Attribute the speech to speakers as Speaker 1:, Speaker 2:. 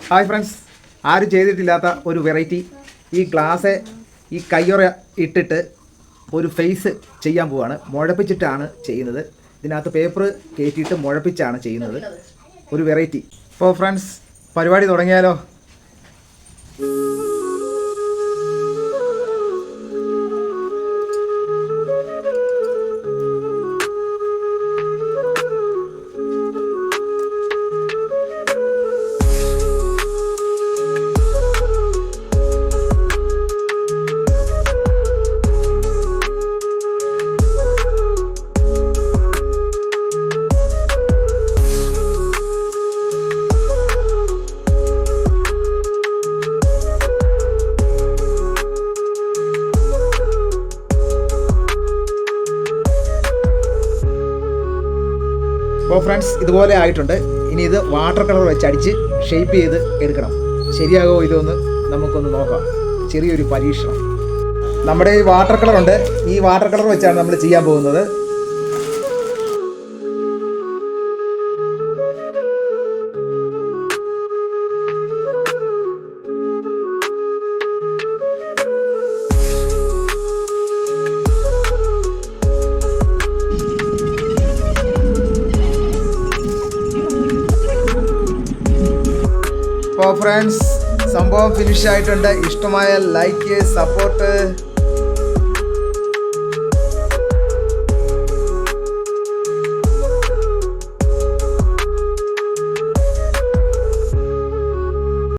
Speaker 1: Hi friends, ആരും ചെയ്തിട്ടില്ലാത്ത ഒരു വെറൈറ്റി. ഈ ഗ്ലാസ് ഈ കയ്യൊറ ഇട്ടിട്ട് ഒരു ഫേസ് ചെയ്യാൻ പോവാണ്. മുഴപ്പിച്ചിട്ടാണ് ചെയ്യുന്നത്. ഇതിനകത്ത് പേപ്പർ കയറ്റിയിട്ട് മുഴപ്പിച്ചാണ് ചെയ്യുന്നത്. ഒരു വെറൈറ്റി. അപ്പോൾ ഫ്രണ്ട്സ്, പരിപാടി തുടങ്ങിയാലോ? അപ്പോൾ ഫ്രണ്ട്സ്, ഇതുപോലെ ആയിട്ടുണ്ട്. ഇനി ഇത് വാട്ടർ കളർ വെച്ച് അടിച്ച് ഷേപ്പ് ചെയ്ത് എടുക്കണം. ശരിയാകുമോ ഇതൊന്ന് നമുക്കൊന്ന് നോക്കാം. ചെറിയൊരു പരീക്ഷണം. നമ്മുടെ ഈ വാട്ടർ കളറുണ്ട്. ഈ വാട്ടർ കളർ വെച്ചാണ് നമ്മൾ ചെയ്യാൻ പോകുന്നത്. അപ്പോൾ ഫ്രണ്ട്സ്, സംഭവം ഫിനിഷ് ആയിട്ടുണ്ട്. ഇഷ്ടമായ ലൈക്ക്, സപ്പോർട്ട്